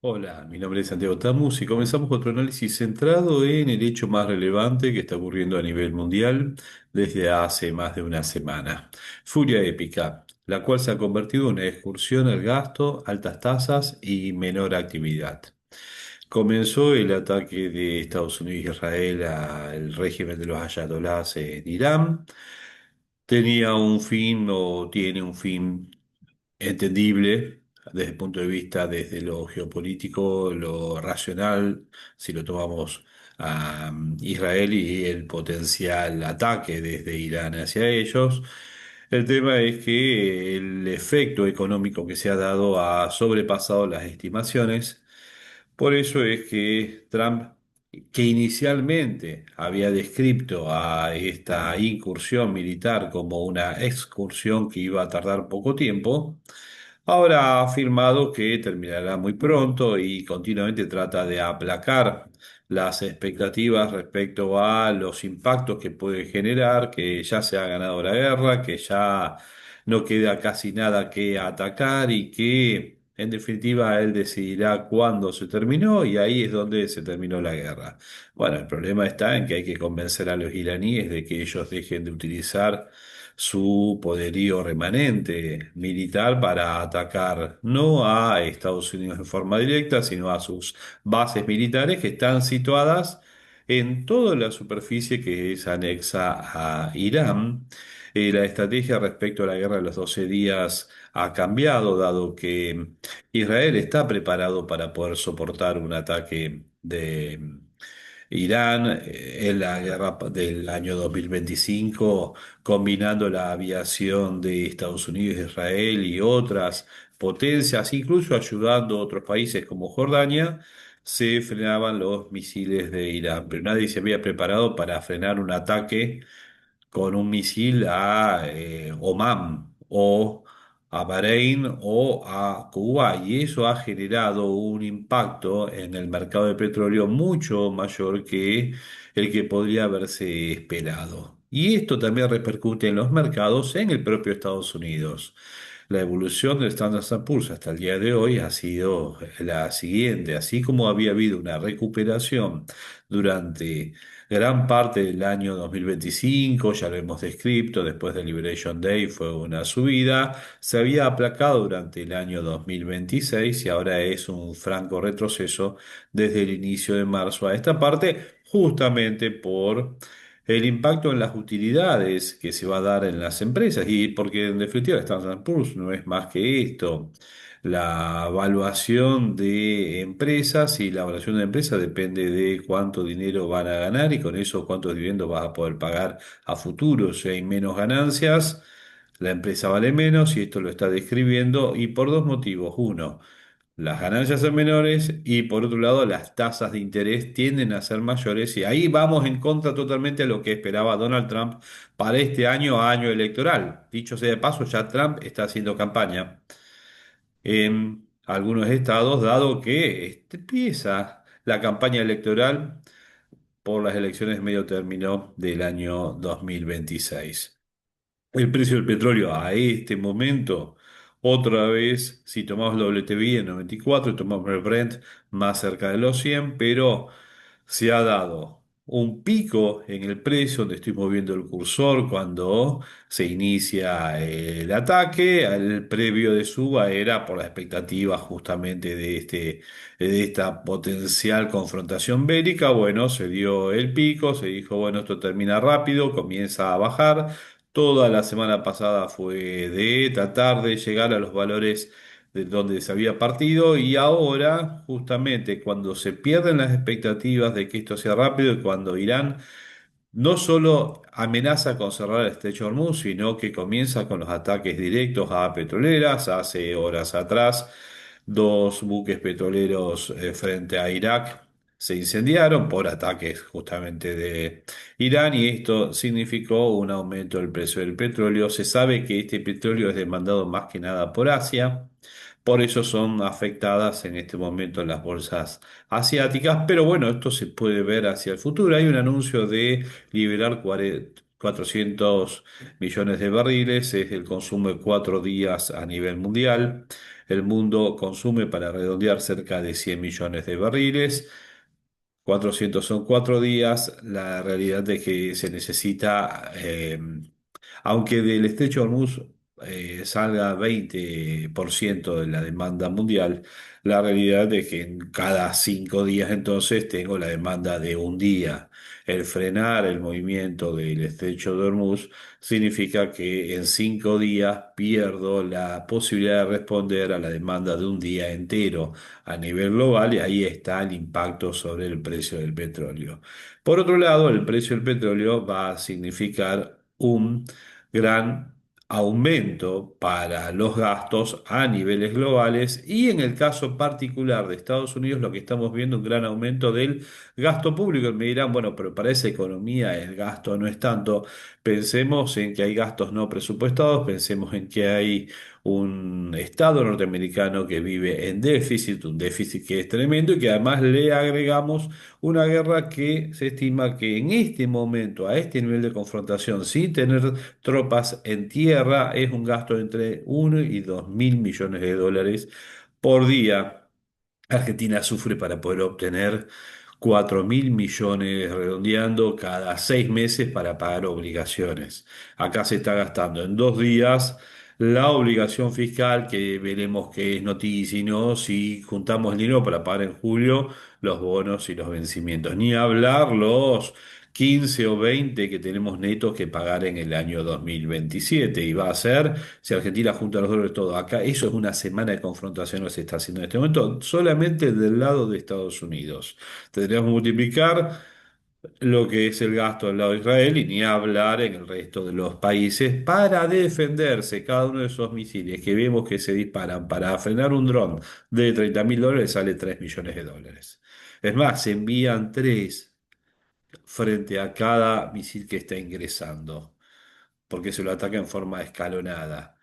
Hola, mi nombre es Santiago Tamus y comenzamos con otro análisis centrado en el hecho más relevante que está ocurriendo a nivel mundial desde hace más de una semana. Furia épica, la cual se ha convertido en una excursión al gasto, altas tasas y menor actividad. Comenzó el ataque de Estados Unidos y Israel al régimen de los ayatolás en Irán. Tenía un fin o tiene un fin entendible desde el punto de vista, desde lo geopolítico, lo racional, si lo tomamos a Israel y el potencial ataque desde Irán hacia ellos. El tema es que el efecto económico que se ha dado ha sobrepasado las estimaciones. Por eso es que Trump, que inicialmente había descrito a esta incursión militar como una excursión que iba a tardar poco tiempo, ahora ha afirmado que terminará muy pronto y continuamente trata de aplacar las expectativas respecto a los impactos que puede generar, que ya se ha ganado la guerra, que ya no queda casi nada que atacar y que en definitiva él decidirá cuándo se terminó y ahí es donde se terminó la guerra. Bueno, el problema está en que hay que convencer a los iraníes de que ellos dejen de utilizar su poderío remanente militar para atacar no a Estados Unidos en forma directa, sino a sus bases militares que están situadas en toda la superficie que es anexa a Irán. La estrategia respecto a la guerra de los 12 días ha cambiado, dado que Israel está preparado para poder soportar un ataque de Irán en la guerra del año 2025, combinando la aviación de Estados Unidos, Israel y otras potencias, incluso ayudando a otros países como Jordania, se frenaban los misiles de Irán. Pero nadie se había preparado para frenar un ataque con un misil a Omán o a Bahrein o a Kuwait. Y eso ha generado un impacto en el mercado de petróleo mucho mayor que el que podría haberse esperado. Y esto también repercute en los mercados en el propio Estados Unidos. La evolución del Standard Poor's hasta el día de hoy ha sido la siguiente. Así como había habido una recuperación durante gran parte del año 2025, ya lo hemos descrito, después de Liberation Day fue una subida, se había aplacado durante el año 2026 y ahora es un franco retroceso desde el inicio de marzo a esta parte, justamente por el impacto en las utilidades que se va a dar en las empresas y porque en definitiva Standard Poor's no es más que esto. La evaluación de empresas y la evaluación de empresas depende de cuánto dinero van a ganar y con eso cuántos dividendos vas a poder pagar a futuro. Si hay menos ganancias, la empresa vale menos y esto lo está describiendo y por dos motivos. Uno, las ganancias son menores y por otro lado las tasas de interés tienden a ser mayores y ahí vamos en contra totalmente a lo que esperaba Donald Trump para este año electoral. Dicho sea de paso, ya Trump está haciendo campaña en algunos estados, dado que empieza la campaña electoral por las elecciones de medio término del año 2026. El precio del petróleo a este momento, otra vez, si tomamos el WTI en 94, tomamos el Brent más cerca de los 100, pero se ha dado un pico en el precio donde estoy moviendo el cursor cuando se inicia el ataque. El previo de suba era por la expectativa justamente de esta potencial confrontación bélica. Bueno, se dio el pico, se dijo, bueno, esto termina rápido, comienza a bajar. Toda la semana pasada fue de tratar de llegar a los valores de donde se había partido y ahora, justamente cuando se pierden las expectativas de que esto sea rápido y cuando Irán no solo amenaza con cerrar el estrecho de Hormuz, sino que comienza con los ataques directos a petroleras. Hace horas atrás, dos buques petroleros frente a Irak se incendiaron por ataques justamente de Irán y esto significó un aumento del precio del petróleo. Se sabe que este petróleo es demandado más que nada por Asia. Por eso son afectadas en este momento las bolsas asiáticas, pero bueno, esto se puede ver hacia el futuro. Hay un anuncio de liberar 400 millones de barriles, es el consumo de 4 días a nivel mundial. el mundo consume para redondear cerca de 100 millones de barriles. 400 son 4 días. La realidad es que se necesita, aunque del estrecho de Hormuz salga 20% de la demanda mundial, la realidad es que en cada 5 días entonces tengo la demanda de un día. El frenar el movimiento del estrecho de Hormuz significa que en 5 días pierdo la posibilidad de responder a la demanda de un día entero a nivel global, y ahí está el impacto sobre el precio del petróleo. Por otro lado, el precio del petróleo va a significar un gran aumento para los gastos a niveles globales, y en el caso particular de Estados Unidos lo que estamos viendo es un gran aumento del gasto público. Y me dirán, bueno, pero para esa economía el gasto no es tanto. Pensemos en que hay gastos no presupuestados, pensemos en que hay un Estado norteamericano que vive en déficit, un déficit que es tremendo, y que además le agregamos una guerra que se estima que en este momento, a este nivel de confrontación, sin tener tropas en tierra, es un gasto entre 1 y 2 mil millones de dólares por día. Argentina sufre para poder obtener 4.000 millones, redondeando, cada 6 meses para pagar obligaciones. Acá se está gastando en 2 días la obligación fiscal, que veremos que es noticia y no, si juntamos el dinero para pagar en julio los bonos y los vencimientos. Ni hablar los 15 o 20 que tenemos netos que pagar en el año 2027. Y va a ser, si Argentina junta los dólares todo acá, eso es una semana de confrontación que se está haciendo en este momento, solamente del lado de Estados Unidos. Tendríamos que multiplicar lo que es el gasto del lado de Israel, y ni hablar en el resto de los países para defenderse. Cada uno de esos misiles que vemos que se disparan para frenar un dron de $30.000 sale 3 millones de dólares. Es más, se envían tres frente a cada misil que está ingresando, porque se lo ataca en forma escalonada.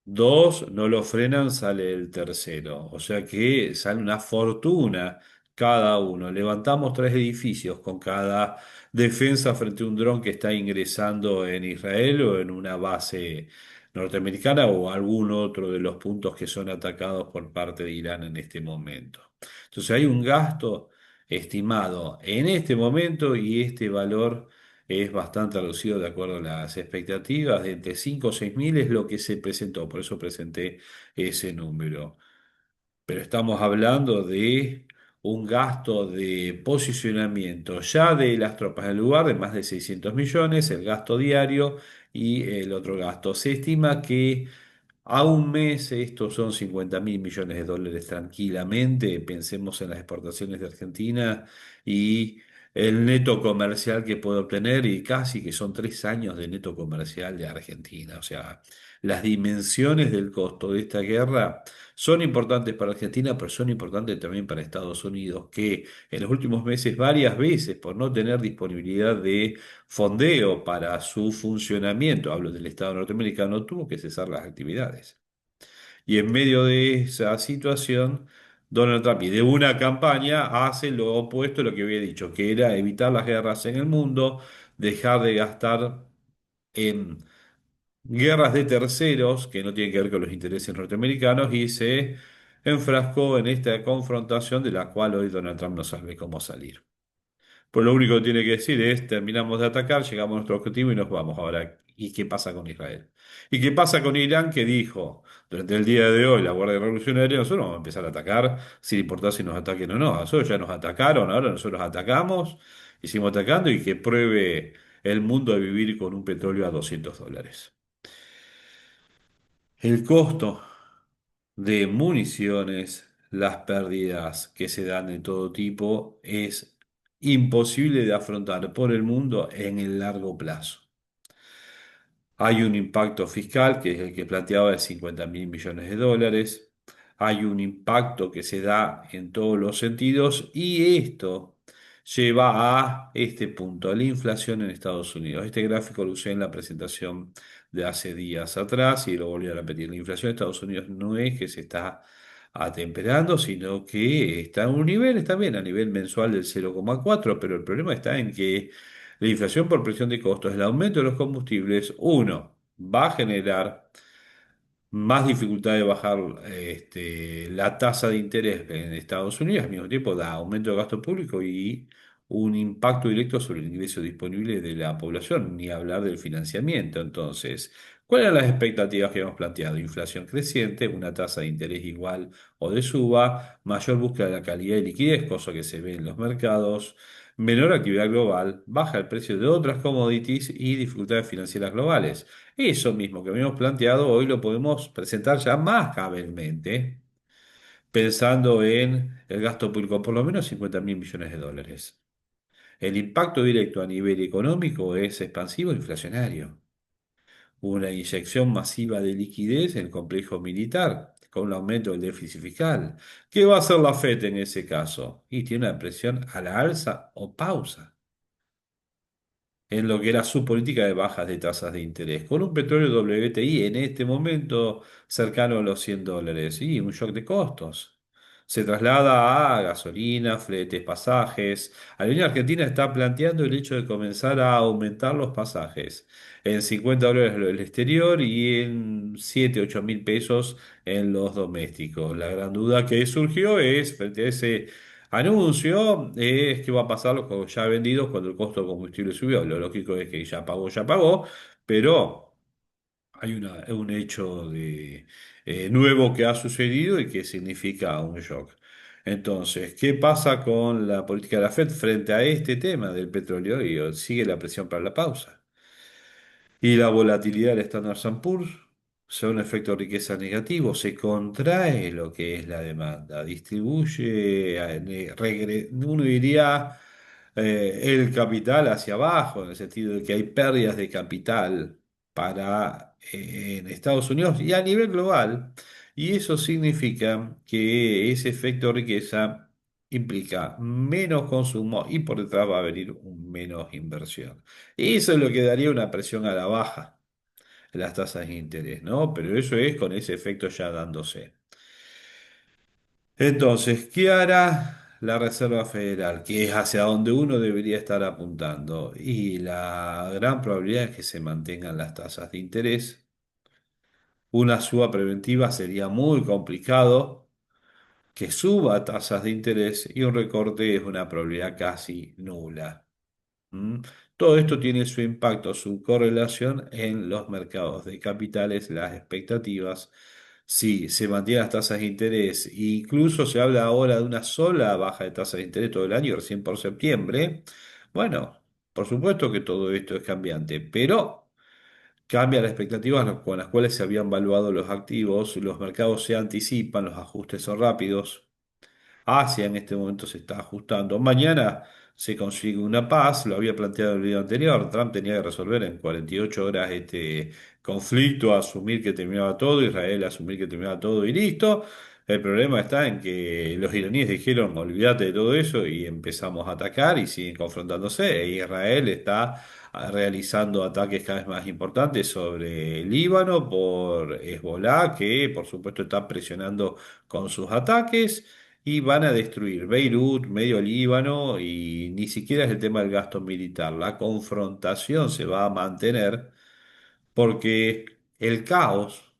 Dos, no lo frenan, sale el tercero. O sea que sale una fortuna cada uno. Levantamos tres edificios con cada defensa frente a un dron que está ingresando en Israel o en una base norteamericana o algún otro de los puntos que son atacados por parte de Irán en este momento. Entonces hay un gasto estimado en este momento, y este valor es bastante reducido de acuerdo a las expectativas. De entre 5 o 6 mil es lo que se presentó, por eso presenté ese número. Pero estamos hablando de un gasto de posicionamiento ya de las tropas en el lugar de más de 600 millones, el gasto diario y el otro gasto. Se estima que a un mes estos son 50.000 millones de dólares tranquilamente. Pensemos en las exportaciones de Argentina y el neto comercial que puede obtener, y casi que son 3 años de neto comercial de Argentina. O sea, las dimensiones del costo de esta guerra son importantes para Argentina, pero son importantes también para Estados Unidos, que en los últimos meses varias veces, por no tener disponibilidad de fondeo para su funcionamiento, hablo del Estado norteamericano, tuvo que cesar las actividades. Y en medio de esa situación, Donald Trump, y de una campaña, hace lo opuesto a lo que había dicho, que era evitar las guerras en el mundo, dejar de gastar en guerras de terceros que no tienen que ver con los intereses norteamericanos, y se enfrascó en esta confrontación de la cual hoy Donald Trump no sabe cómo salir. Pues lo único que tiene que decir es: terminamos de atacar, llegamos a nuestro objetivo y nos vamos. Ahora, ¿y qué pasa con Israel? ¿Y qué pasa con Irán, que dijo durante el día de hoy la Guardia Revolucionaria: nosotros vamos a empezar a atacar sin importar si nos ataquen o no? A nosotros ya nos atacaron, ahora nosotros atacamos y seguimos atacando, y que pruebe el mundo de vivir con un petróleo a $200. El costo de municiones, las pérdidas que se dan de todo tipo, es imposible de afrontar por el mundo en el largo plazo. Hay un impacto fiscal, que es el que planteaba, de 50.000 millones de dólares. Hay un impacto que se da en todos los sentidos, y esto lleva a este punto, a la inflación en Estados Unidos. Este gráfico lo usé en la presentación de hace días atrás y lo volví a repetir. La inflación en Estados Unidos no es que se está atemperando, sino que está en un nivel, está bien, a nivel mensual del 0,4, pero el problema está en que la inflación por presión de costos, el aumento de los combustibles, uno, va a generar más dificultad de bajar la tasa de interés en Estados Unidos, al mismo tiempo da aumento de gasto público y un impacto directo sobre el ingreso disponible de la población, ni hablar del financiamiento. Entonces, ¿cuáles eran las expectativas que hemos planteado? Inflación creciente, una tasa de interés igual o de suba, mayor búsqueda de la calidad de liquidez, cosa que se ve en los mercados, menor actividad global, baja el precio de otras commodities y dificultades financieras globales. Eso mismo que habíamos planteado, hoy lo podemos presentar ya más cabalmente, pensando en el gasto público, por lo menos 50.000 millones de dólares. El impacto directo a nivel económico es expansivo e inflacionario. Una inyección masiva de liquidez en el complejo militar, con un aumento del déficit fiscal. ¿Qué va a hacer la FED en ese caso? Y tiene una presión a la alza o pausa en lo que era su política de bajas de tasas de interés, con un petróleo WTI en este momento cercano a los $100 y un shock de costos. Se traslada a gasolina, fletes, pasajes. Aerolínea Argentina está planteando el hecho de comenzar a aumentar los pasajes en $50 el exterior y en 7 u 8 mil pesos en los domésticos. La gran duda que surgió es, frente a ese anuncio, es qué va a pasar los ya vendidos cuando el costo del combustible subió. Lo lógico es que ya pagó, pero hay un hecho nuevo que ha sucedido y que significa un shock. Entonces, ¿qué pasa con la política de la Fed frente a este tema del petróleo? Y sigue la presión para la pausa. Y la volatilidad del Standard Poor's son efectos de riqueza negativos, se contrae lo que es la demanda, distribuye, uno diría, el capital hacia abajo, en el sentido de que hay pérdidas de capital en Estados Unidos y a nivel global, y eso significa que ese efecto de riqueza implica menos consumo y por detrás va a venir menos inversión. Y eso es lo que daría una presión a la baja en las tasas de interés, ¿no? Pero eso es con ese efecto ya dándose. Entonces, ¿qué hará la Reserva Federal? Que es hacia donde uno debería estar apuntando. Y la gran probabilidad es que se mantengan las tasas de interés. Una suba preventiva sería muy complicado. Que suba tasas de interés y un recorte es una probabilidad casi nula. ¿Mm? Todo esto tiene su impacto, su correlación en los mercados de capitales, las expectativas. Si se mantienen las tasas de interés, e incluso se habla ahora de una sola baja de tasas de interés todo el año, recién por septiembre. Bueno, por supuesto que todo esto es cambiante, pero cambia las expectativas con las cuales se habían valuado los activos, los mercados se anticipan, los ajustes son rápidos. Asia en este momento se está ajustando. Mañana se consigue una paz, lo había planteado en el video anterior. Trump tenía que resolver en 48 horas este conflicto, asumir que terminaba todo, Israel asumir que terminaba todo y listo. El problema está en que los iraníes dijeron, olvídate de todo eso y empezamos a atacar y siguen confrontándose. E Israel está realizando ataques cada vez más importantes sobre el Líbano por Hezbollah, que por supuesto está presionando con sus ataques y van a destruir Beirut, medio Líbano y ni siquiera es el tema del gasto militar. La confrontación se va a mantener porque el caos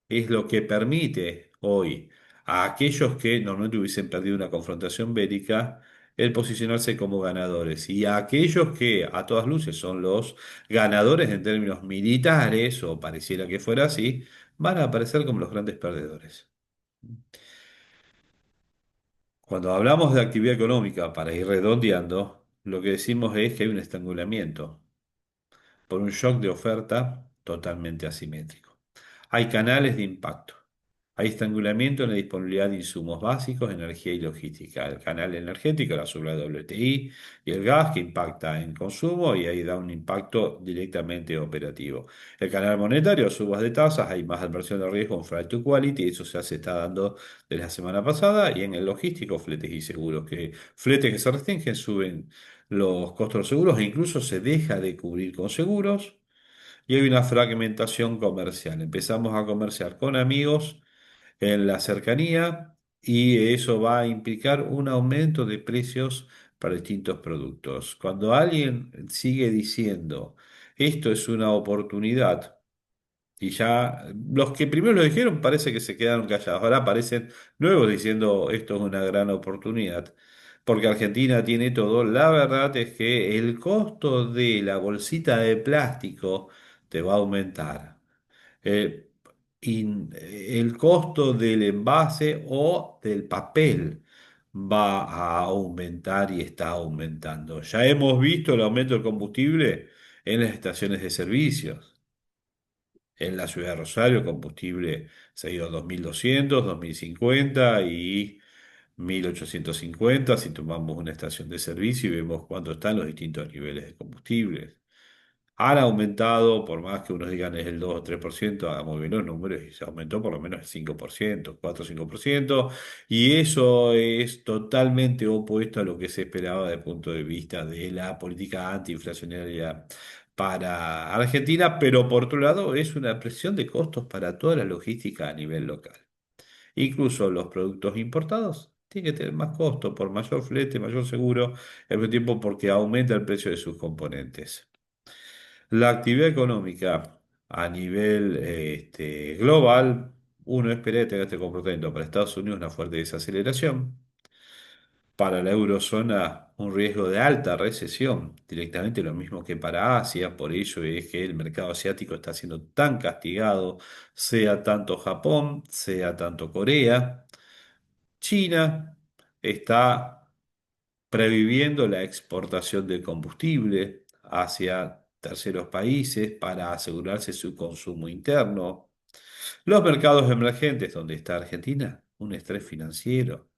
es lo que permite hoy a aquellos que normalmente hubiesen perdido una confrontación bélica el posicionarse como ganadores y a aquellos que a todas luces son los ganadores en términos militares o pareciera que fuera así, van a aparecer como los grandes perdedores. Cuando hablamos de actividad económica, para ir redondeando, lo que decimos es que hay un estrangulamiento por un shock de oferta totalmente asimétrico. Hay canales de impacto. Hay estrangulamiento en la disponibilidad de insumos básicos, energía y logística. El canal energético, la subida WTI y el gas que impacta en consumo y ahí da un impacto directamente operativo. El canal monetario, subas de tasas, hay más adversión de riesgo en flight to quality, eso se está dando desde la semana pasada. Y en el logístico, fletes y seguros, que fletes que se restringen suben los costos de los seguros e incluso se deja de cubrir con seguros. Y hay una fragmentación comercial. Empezamos a comerciar con amigos en la cercanía y eso va a implicar un aumento de precios para distintos productos. Cuando alguien sigue diciendo esto es una oportunidad, Y ya los que primero lo dijeron parece que se quedaron callados. Ahora aparecen nuevos diciendo esto es una gran oportunidad. Porque Argentina tiene todo. La verdad es que el costo de la bolsita de plástico te va a aumentar. Eh, el costo del envase o del papel va a aumentar y está aumentando. Ya hemos visto el aumento del combustible en las estaciones de servicios. En la ciudad de Rosario, el combustible se ha ido a 2.200, 2.050 y 1.850 si tomamos una estación de servicio y vemos cuánto están los distintos niveles de combustible. Han aumentado, por más que unos digan es el 2 o 3%, hagamos bien los números y se aumentó por lo menos el 5%, 4 o 5%, y eso es totalmente opuesto a lo que se esperaba desde el punto de vista de la política antiinflacionaria para Argentina, pero por otro lado es una presión de costos para toda la logística a nivel local. Incluso los productos importados tienen que tener más costo por mayor flete, mayor seguro, al mismo tiempo porque aumenta el precio de sus componentes. La actividad económica a nivel global, uno espera que tenga este comportamiento. Para Estados Unidos, una fuerte desaceleración. Para la eurozona, un riesgo de alta recesión, directamente lo mismo que para Asia. Por ello es que el mercado asiático está siendo tan castigado, sea tanto Japón, sea tanto Corea. China está previviendo la exportación de combustible hacia terceros países para asegurarse su consumo interno. Los mercados emergentes, donde está Argentina, un estrés financiero.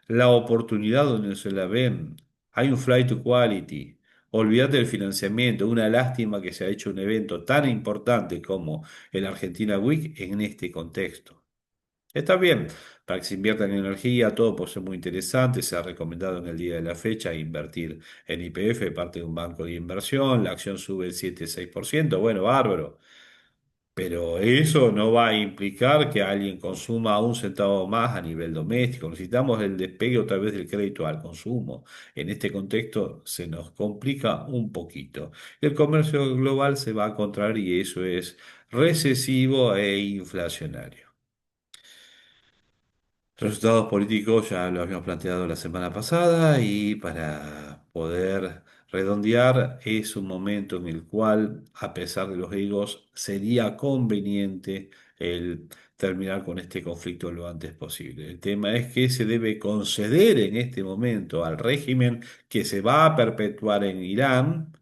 La oportunidad donde no se la ven. Hay un flight to quality. Olvídate del financiamiento. Una lástima que se ha hecho un evento tan importante como el Argentina Week en este contexto. Está bien, para que se invierta en energía, todo puede ser muy interesante. Se ha recomendado en el día de la fecha invertir en YPF, parte de un banco de inversión. La acción sube el 7,6%. Bueno, bárbaro. Pero eso no va a implicar que alguien consuma un centavo más a nivel doméstico. Necesitamos el despegue otra vez del crédito al consumo. En este contexto se nos complica un poquito. El comercio global se va a contraer y eso es recesivo e inflacionario. Resultados políticos ya lo habíamos planteado la semana pasada y para poder redondear es un momento en el cual, a pesar de los egos, sería conveniente el terminar con este conflicto lo antes posible. El tema es que se debe conceder en este momento al régimen que se va a perpetuar en Irán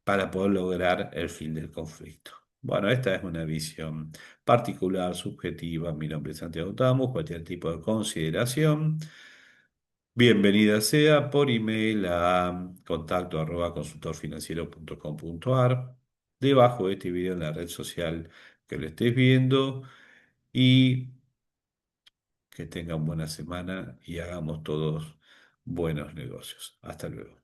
para poder lograr el fin del conflicto. Bueno, esta es una visión particular, subjetiva. Mi nombre es Santiago Tamus. Cualquier tipo de consideración, bienvenida sea por email a contacto@consultorfinanciero.com.ar, debajo de este video en la red social que lo estés viendo y que tengan buena semana y hagamos todos buenos negocios. Hasta luego.